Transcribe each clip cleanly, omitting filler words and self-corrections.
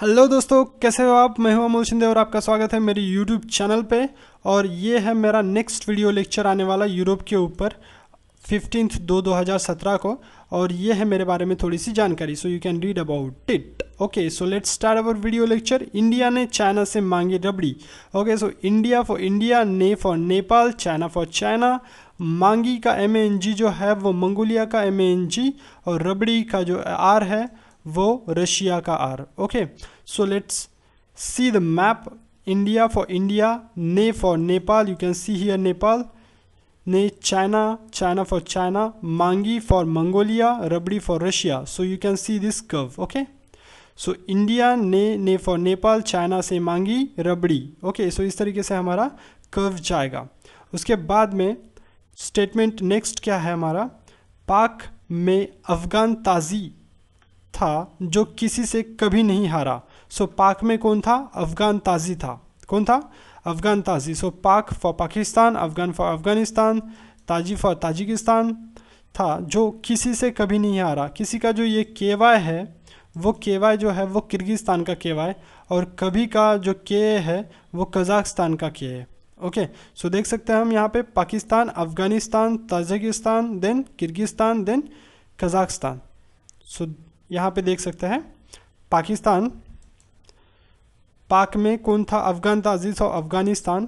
Hello दोस्तों, कैसे हो आप। मैं हूं अमोल शिंदे और आपका स्वागत है मेरी यूट्यूब चैनल पे। और ये है मेरा नेक्स्ट वीडियो लेक्चर आने वाला यूरोप के ऊपर 15/2/2017 को। और ये है मेरे बारे में थोड़ी सी जानकारी, so you can read about it. Okay, so let's start our video lecture. India ने चाइना से मांगी rabri. Okay, so India for India, ने for Nepal, China for China. मांगी का MANG जो है वो मंगोलिया का MANG, और रबड़ी का जो R है वो रशिया का R। Okay, so let's see the map. India for India, ने for Nepal, you can see here Nepal, ने चाइना, चाइना फॉर चाइना, मांगी for Mongolia, rabri for Russia. So you can see this curve. Okay, so India, ने for Nepal, China से मांगी rabri. Okay, so इस तरीके से हमारा कर्व जाएगा। उसके बाद में स्टेटमेंट नेक्स्ट क्या है हमारा, पाक में अफगान ताजी था जो किसी से कभी नहीं हारा। सो पाक में कौन था, अफगान ताजी था। कौन था, अफगान ताजी। सो पाक फॉर पाकिस्तान, अफगान फॉर अफगानिस्तान, ताजी फॉर ताजिकिस्तान था जो किसी से कभी नहीं हारा। किसी का जो ये केवाय है वो केवाय जो है वो किर्गिस्तान का केवाय, और कभी का जो के है वो कजाकिस्तान का के है। ओके, सो देख सकते हैं हम यहाँ पे Pakistan, Afghanistan, Tajikistan, then Kyrgyzstan, then Kazakhstan. So यहाँ पे देख सकते हैं पाकिस्तान, पाक में कौन था, अफगान ताजी फॉर अफगानिस्तान,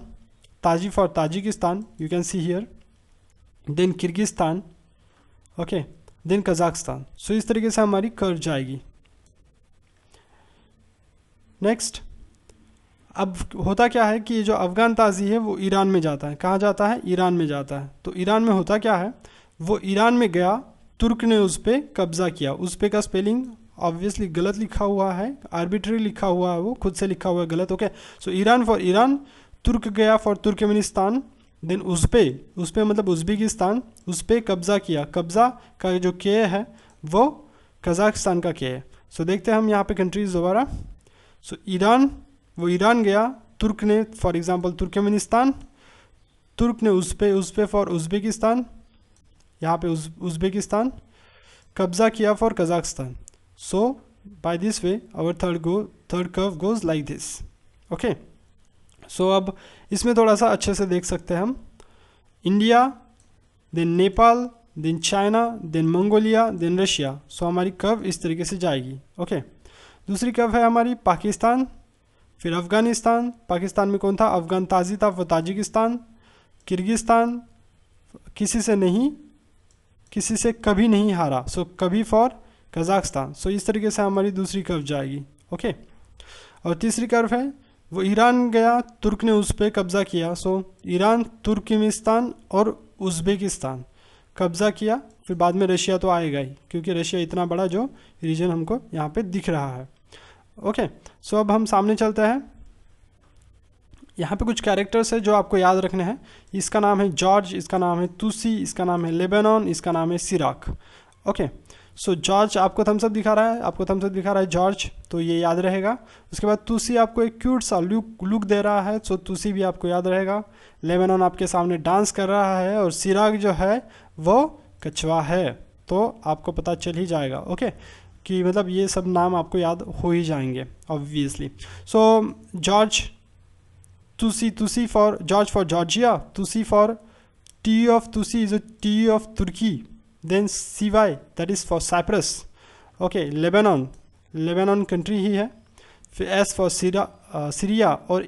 ताजी for Tajikistan, you can see here, then Kyrgyzstan, okay, then Kazakhstan. So इस तरीके से हमारी कर्व जाएगी। नेक्स्ट, अब होता क्या है कि जो अफगान ताजी है वो ईरान में जाता है। कहाँ जाता है, ईरान में जाता है। तो ईरान में होता क्या है, वो ईरान में गया, तुर्क ने उस पर कब्जा किया। उस पे का स्पेलिंग ऑब्वियसली गलत लिखा हुआ है, आर्बिट्री लिखा हुआ है, वो खुद से लिखा हुआ है गलत। Okay, so Iran for Iran, तुर्क गया फॉर तुर्कमेनिस्तान, देन उस पे मतलब उज्बेकिस्तान, उस पे कब्जा किया। कब्जा का जो के है वो कजाकिस्तान का के है। सो देखते हैं हम यहाँ पे कंट्रीज दोबारा। सो ईरान, वो ईरान गया, तुर्क ने फॉर एग्जांपल तुर्कमेनिस्तान, तुर्क ने उस पे फॉर उज्बेकिस्तान, यहाँ पे उज्बेकिस्तान, कब्जा किया for Kazakhstan. So by this way our third curve goes like this. Okay, so अब इसमें थोड़ा सा अच्छे से देख सकते हैं हम। India, then Nepal, then China, then Mongolia, then Russia. So हमारी कर्व इस तरीके से जाएगी। ओके, दूसरी कर्व है हमारी पाकिस्तान, फिर अफगानिस्तान। पाकिस्तान में कौन था, अफगान ताजी था, वो ताजिकिस्तान, किर्गिस्तान, किसी से नहीं, किसी से कभी नहीं हारा, सो कभी फॉर कजाकिस्तान। सो इस तरीके से हमारी दूसरी कर्व जाएगी। ओके, और तीसरी कर्व है वो ईरान गया, तुर्क ने उस पर कब्जा किया। सो ईरान, तुर्कमेनिस्तान और उज्बेकिस्तान कब्जा किया। फिर बाद में रशिया तो आएगा ही, क्योंकि रशिया इतना बड़ा जो रीजन हमको यहाँ पे दिख रहा है। ओके, सो अब हम सामने चलते हैं। यहाँ पे कुछ कैरेक्टर्स है जो आपको याद रखने हैं। इसका नाम है जॉर्ज, इसका नाम है तुसी, इसका नाम है लेबनान, इसका नाम है सिराक। ओके, सो जॉर्ज आपको थम्स अप दिखा रहा है, आपको थम्स अप दिखा रहा है जॉर्ज, तो ये याद रहेगा। उसके बाद तुसी आपको एक क्यूट सा लुक दे रहा है, सो तुसी भी आपको याद रहेगा। लेबनान आपके सामने डांस कर रहा है, और सिराक जो है वो कछुआ है, तो आपको पता चल ही जाएगा। ओके, कि मतलब ये सब नाम आपको याद हो ही जाएंगे ऑब्वियसली। सो जॉर्ज, तुसी फॉर जॉर्ज फॉर जॉर्जिया, तुसी for T of Tusi is a T of Turkey, then CY that is for Cyprus. Okay, Lebanon country ही है। फिर S for सीरिया, और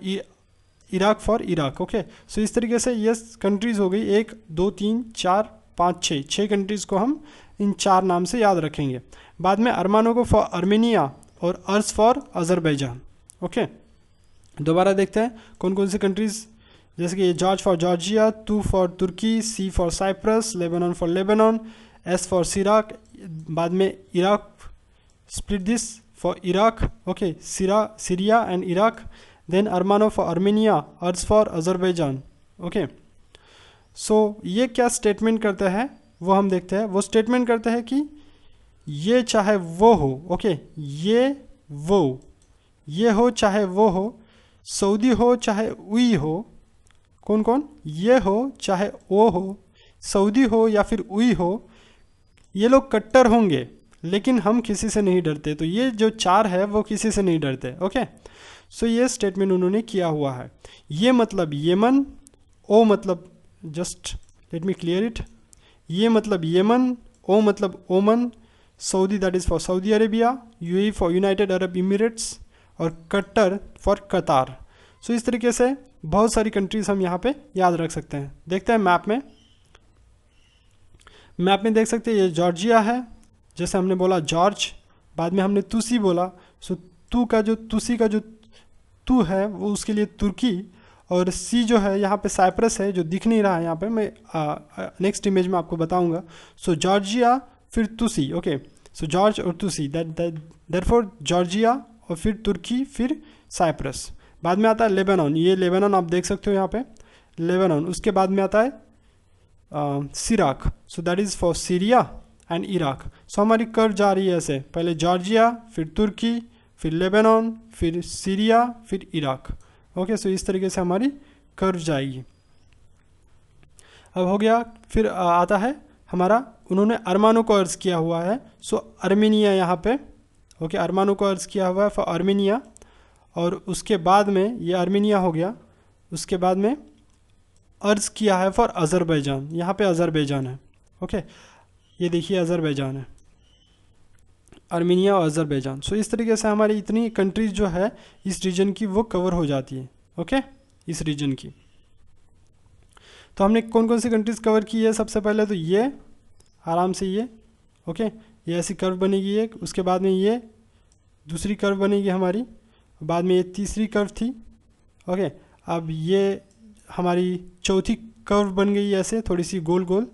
Iraq for Iraq. Okay, so इस तरीके से ये countries हो गई 1 2 3 4 5 6 कंट्रीज़ को हम इन 4 नाम से याद रखेंगे। बाद में अरमानो को फॉर अर्मेनिया, और अर्स फॉर अजरबैजान। ओके, दोबारा देखते हैं कौन कौन सी कंट्रीज़, जैसे कि जॉर्ज फॉर जॉर्जिया, टू for Turkey, C for Cyprus, Lebanon for Lebanon, S for सिराक, बाद में Iraq, split this for Iraq. Okay, Syria and Iraq, then अरमानो फॉर अर्मेनिया, अर्ज फॉर अजरबैजान। ओके, सो ये क्या स्टेटमेंट करते हैं वो हम देखते हैं। वो स्टेटमेंट करते हैं कि ये चाहे वो हो, ओके, ये हो चाहे वो हो, सऊदी हो चाहे उई हो, कौन कौन, ये हो चाहे वो हो, सऊदी हो या फिर उई हो, ये लोग कट्टर होंगे लेकिन हम किसी से नहीं डरते। तो ये जो 4 है वो किसी से नहीं डरते। ओके, सो ये स्टेटमेंट उन्होंने किया हुआ है। ये मतलब यमन, ओ मतलब, just let me clear it, ये मतलब यमन, ओ मतलब ओमन, Saudi that is for Saudi Arabia, UAE for United Arab emirates, और कतर फॉर कतार। सो इस तरीके से बहुत सारी कंट्रीज़ हम यहाँ पे याद रख सकते हैं। देखते हैं मैप में, मैप में देख सकते हैं ये जॉर्जिया है, जैसे हमने बोला जॉर्ज, बाद में हमने तुसी बोला, सो तू का जो तुसी का जो तू है वो उसके लिए तुर्की, और सी जो है यहाँ पे साइप्रस है जो दिख नहीं रहा है यहाँ पे, मैं नेक्स्ट इमेज में आपको बताऊंगा। सो जॉर्जिया फिर तुसी, ओके, सो जॉर्ज और तुसी, देयरफॉर जॉर्जिया और फिर तुर्की फिर साइप्रस। बाद में आता है लेबनान, ये लेबनान आप देख सकते हो यहाँ पे लेबनान। उसके बाद में आता है सिराक, so that is for Syria and Iraq. So हमारी कर्व जा रही है ऐसे, पहले जॉर्जिया फिर तुर्की फिर लेबनान फिर सीरिया फिर इराक। ओके, सो इस तरीके से हमारी कर्व जाएगी। अब हो गया, फिर आता है हमारा, उन्होंने अरमानों को अर्ज किया हुआ है, सो अर्मेनिया यहाँ पे, ओके, अरमानों को अर्ज किया हुआ है फॉर अर्मेनिया। और उसके बाद में ये अर्मेनिया हो गया, उसके बाद में अर्ज किया है फॉर अज़रबैजान, यहाँ पे अज़रबैजान है। ओके, ये देखिए अज़रबैजान है, अर्मेनिया और अज़रबैजान। सो इस तरीके से हमारी इतनी कंट्रीज जो है इस रीजन की वो कवर हो जाती है। ओके, इस रीजन की। तो हमने कौन कौन सी कंट्रीज कवर की है, सबसे पहले तो ये आराम से ये, ओके, ये ऐसी कर्व बनेगी एक, उसके बाद में ये दूसरी कर्व बनेगी हमारी, बाद में ये तीसरी कर्व थी। ओके, अब ये हमारी चौथी कर्व बन गई ऐसे थोड़ी सी गोल गोल।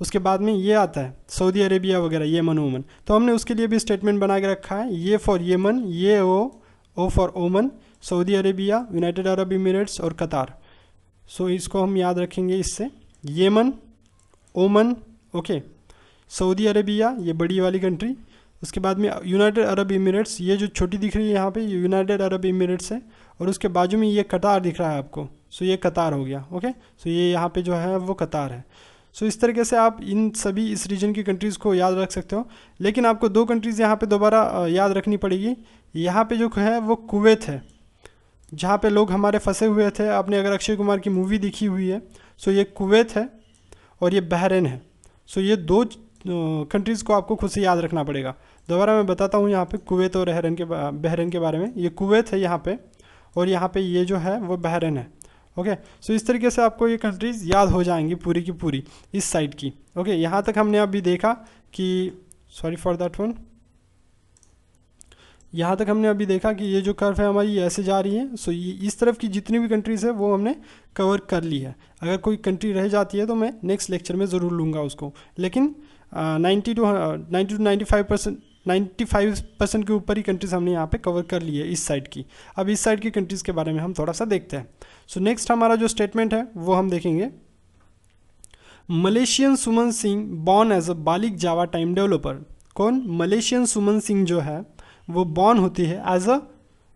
उसके बाद में ये आता है सऊदी अरेबिया वगैरह, येमन ओमन, तो हमने उसके लिए भी स्टेटमेंट बना के रखा है, ये फॉर येमन, ये ओ फॉर ओमन, Saudi Arabia, United Arab emirates और कतार। सो इसको हम याद रखेंगे इससे, येमन, ओमन, ओके, सऊदी अरेबिया ये बड़ी वाली कंट्री, उसके बाद में यूनाइटेड अरब इमिरेट्स, ये जो छोटी दिख रही है यहाँ पे ये यूनाइटेड अरब इमिरेट्स है, और उसके बाजू में ये कतार दिख रहा है आपको, सो ये कतार हो गया। ओके, सो ये यहाँ पे जो है वो कतार है। सो इस तरीके से आप इन सभी इस रीजन की कंट्रीज़ को याद रख सकते हो। लेकिन आपको 2 कंट्रीज़ यहाँ पे दोबारा याद रखनी पड़ेगी। यहाँ पे जो है वो कुवैत है, जहाँ पे लोग हमारे फंसे हुए थे। आपने अगर अक्षय कुमार की मूवी देखी हुई है, सो ये कुवैत है और ये बहरीन है। सो ये 2 कंट्रीज़ को आपको खुद से याद रखना पड़ेगा। दोबारा मैं बताता हूँ यहाँ पे कुवैत और बहरीन के बारे में। ये कुवैत है यहाँ पे, और यहाँ पे ये जो है वो बहरीन है। ओके, सो इस तरीके से आपको ये कंट्रीज़ याद हो जाएंगी पूरी की पूरी इस साइड की। ओके, यहाँ तक हमने अभी देखा कि, सॉरी फॉर दैट वन, यहाँ तक हमने अभी देखा कि ये जो कर्व है हमारी ये ऐसे जा रही है। सो ये इस तरफ की जितनी भी कंट्रीज़ है वो हमने कवर कर ली है। अगर कोई कंट्री रह जाती है तो मैं नेक्स्ट लेक्चर में ज़रूर लूँगा उसको, लेकिन 90 to 95% के ऊपर ही कंट्रीज़ हमने यहाँ पे कवर कर ली है इस साइड की। अब इस साइड की कंट्रीज़ के बारे में हम थोड़ा सा देखते हैं। सो नेक्स्ट हमारा जो स्टेटमेंट है वो हम देखेंगे, Malaysian Suman Singh born as a बालिक जावा टाइम डेवलपर। कौन? मलेशियन सुमन सिंह जो है वो बॉर्न होती है एज अ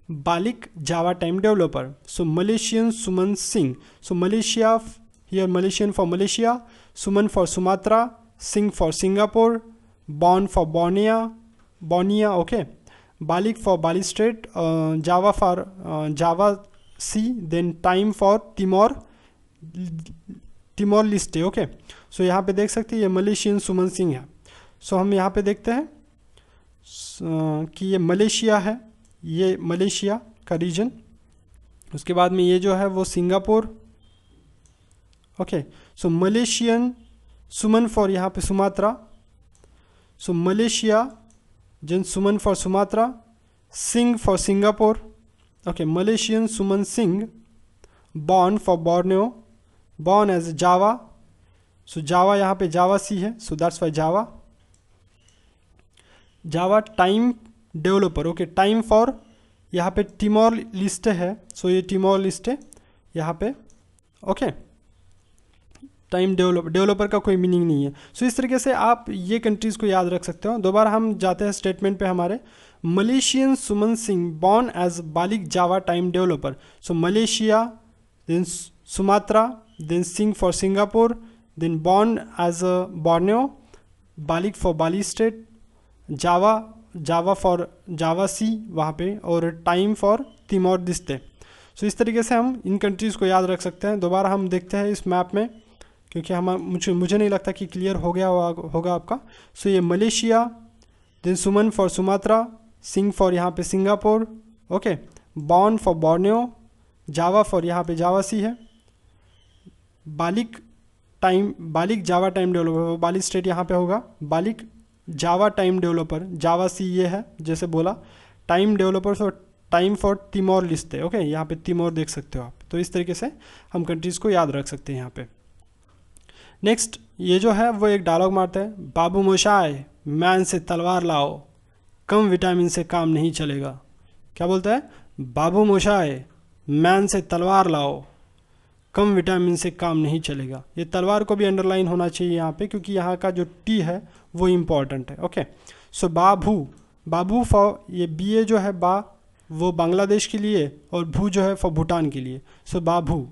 बालिक Java time developer. So Malaysian Suman Singh, so Malaysia here, Malaysian for Malaysia, Suman for Sumatra, Singh for Singapore, born for Borneo, okay, बालिक for Bali Strait, Java for Java Sea, then time for Timor Leste. Okay, so यहाँ पे देख सकते हैं ये Malaysian Suman Singh है। सो हम यहाँ पे देखते हैं कि ये मलेशिया है, ये मलेशिया का रीजन। उसके बाद में ये जो है वो Singapore. Okay, so Malaysian Suman for यहाँ पे Sumatra, so Malaysia, then Suman for Sumatra, Singh for Singapore. Okay, Malaysian Suman Singh born for Borneo, born as Java, so Java यहाँ पे जावा सी है, so that's why Java. Java time developer, okay, time for यहाँ पे टिमोर लिस्टे है, सो ये टिमोर लिस्टे यहाँ पे। ओके, टाइम डेवलपर का कोई मीनिंग नहीं है। सो इस तरीके से आप ये कंट्रीज़ को याद रख सकते हो। दोबारा हम जाते हैं स्टेटमेंट पे हमारे, Malaysian Suman Singh born as बालिक Java time developer. So Malaysia, then Sumatra, then Singh for Singapore, then born as a Borneo, बालिक for Bali state, Java for Java sea वहाँ पे, और टाइम फॉर तिमोर दिस्ते। सो इस तरीके से हम इन कंट्रीज़ को याद रख सकते हैं। दोबारा हम देखते हैं इस मैप में, क्योंकि हम मुझे नहीं लगता कि क्लियर हो गया होगा आपका। सो ये Malaysia, then Suman for Sumatra, Singh for यहाँ पे Singapore, okay, born for Borneo, Java for यहाँ पे जावा सी है, बालिक Java time developer, Bali state यहाँ पे होगा, बालिक जावा टाइम डेवलपर, जावा सी ये है जैसे बोला, टाइम डेवलपर्स और टाइम फॉर तिमोर लिस्ते, ओके, यहाँ पे तिमोर देख सकते हो आप। तो इस तरीके से हम कंट्रीज़ को याद रख सकते हैं यहाँ पे। नेक्स्ट ये जो है वो एक डायलॉग मारते हैं, बाबू मोशाय मैन से तलवार लाओ, कम विटामिन से काम नहीं चलेगा। क्या बोलता है? बाबू मोशाय मैन से तलवार लाओ, कम विटामिन से काम नहीं चलेगा। ये तलवार को भी अंडरलाइन होना चाहिए यहाँ पे, क्योंकि यहाँ का जो टी है वो इम्पॉर्टेंट है, ओके। सो बाबू फॉर ये बी ए जो है बा वो बांग्लादेश के लिए, और भू जो है फॉर भूटान के लिए। सो बाबू,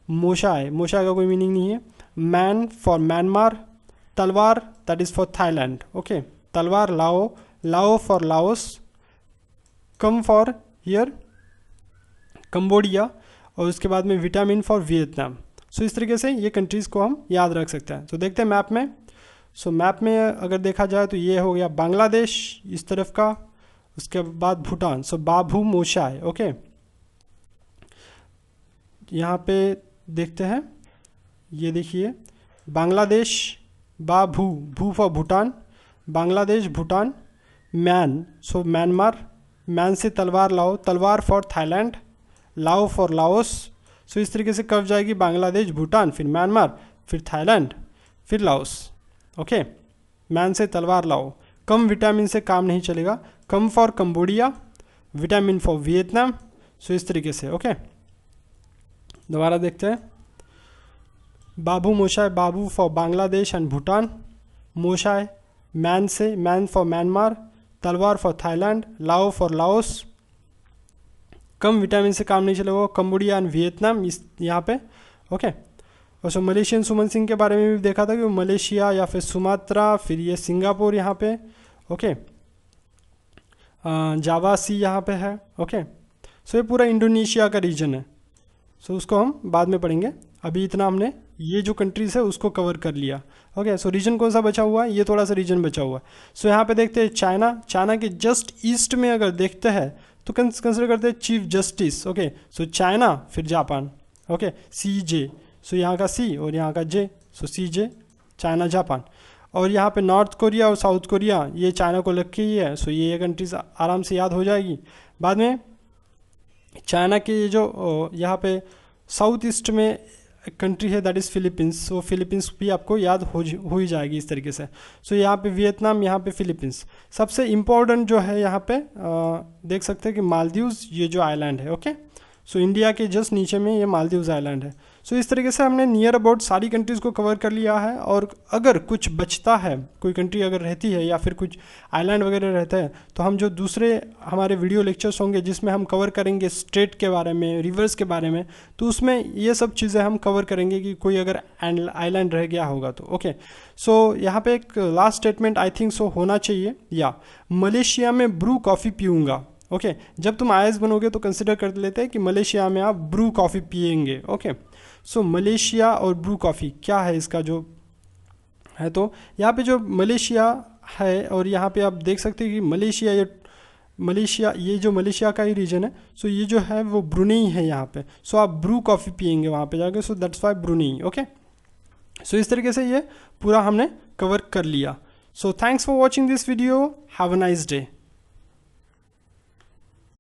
मोशाय का कोई मीनिंग नहीं है, मैन फॉर म्यांमार, तलवार that is for Thailand, okay, तलवार लाओ for Laos, come for here Cambodia, और उसके बाद में विटामिन फॉर वियतनाम। सो इस तरीके से ये कंट्रीज़ को हम याद रख सकते हैं। तो देखते हैं मैप में। सो मैप में अगर देखा जाए तो ये हो गया बांग्लादेश इस तरफ का, उसके बाद भूटान। सो बाबू मोशाय, ओके, यहाँ पे देखते हैं, ये देखिए बांग्लादेश, भू for Bhutan, Bangladesh Bhutan, man so Myanmar, man से तलवार लाओ, तलवार for Thailand, Lao for Laos. सो इस तरीके से कब जाएगी बांग्लादेश, भूटान, फिर म्यांमार, फिर थाईलैंड, फिर लाओस, ओके। मैन से तलवार लाओ, कम विटामिन से काम नहीं चलेगा, कम for Cambodia, vitamin for Vietnam. So इस तरीके से, ओके। दोबारा देखते हैं, बाबू मोशाय, बाबू फॉर बांग्लादेश एंड भूटान, मोशाय मैन फॉर म्यांमार, तलवार for Thailand, Lao for Laos, कम विटामिन से काम नहीं चलेगा, कंबोडिया एंड वियतनाम इस यहाँ पे, ओके। और सो मलेशियन सुमन सिंह के बारे में भी देखा था कि मलेशिया या फिर सुमात्रा, फिर ये सिंगापुर यहाँ पे, ओके, जावा सी यहाँ पे है, ओके। सो ये पूरा इंडोनेशिया का रीजन है। सो उसको हम बाद में पढ़ेंगे, अभी इतना हमने ये जो कंट्रीज़ है उसको कवर कर लिया, ओके। सो रीजन कौन सा बचा हुआ है? ये थोड़ा सा रीजन बचा हुआ है। सो यहाँ पे देखते हैं चाइना के जस्ट ईस्ट में अगर देखते हैं तो कंसिडर करते हैं chief justice, okay. So China, फिर जापान, ओके, CJ, सो यहाँ का C और यहाँ का J, सो CJ, चाइना जापान। और यहाँ पे नॉर्थ कोरिया और साउथ कोरिया ये चाइना को लग के ही है। सो ये कंट्रीज आराम से याद हो जाएगी। बाद में चाइना के जो यहाँ पे साउथ ईस्ट में एक कंट्री है that is Philippines. So Philippines भी आपको याद हो ही जाएगी इस तरीके से। सो यहाँ पे वियतनाम, यहाँ पे फिलीपींस। सबसे इम्पोर्टेंट जो है यहाँ पे देख सकते हैं कि मालदीव्स, ये जो आइलैंड है, ओके। सो इंडिया के जस्ट नीचे में ये मालदीव्स आइलैंड है। सो इस तरीके से हमने नियर अबाउट सारी कंट्रीज़ को कवर कर लिया है। और अगर कुछ बचता है, कोई कंट्री अगर रहती है या फिर कुछ आइलैंड वगैरह रहते हैं, तो हम जो दूसरे हमारे वीडियो लेक्चर्स होंगे जिसमें हम कवर करेंगे स्टेट के बारे में, रिवर्स के बारे में, तो उसमें ये सब चीज़ें हम कवर करेंगे कि कोई अगर आइलैंड रह गया होगा तो, ओके। सो यहाँ पे एक last statement I think so होना चाहिए, या मलेशिया में ब्रू कॉफ़ी पीऊँगा, ओके। जब तुम IAS बनोगे तो कंसिडर कर लेते हैं कि मलेशिया में आप ब्रू कॉफ़ी पिएंगे, ओके। सो मलेशिया और ब्रू कॉफ़ी क्या है इसका जो है, तो यहाँ पे जो मलेशिया है और यहाँ पे आप देख सकते हैं कि मलेशिया ये जो मलेशिया का ही रीजन है। सो ये जो है वो ब्रुनेई है यहाँ पे। सो आप ब्रू कॉफ़ी पिएंगे वहाँ पे जाके, so that's why Brunei, okay. So इस तरीके से ये पूरा हमने कवर कर लिया। So thanks for watching this video, have a nice day.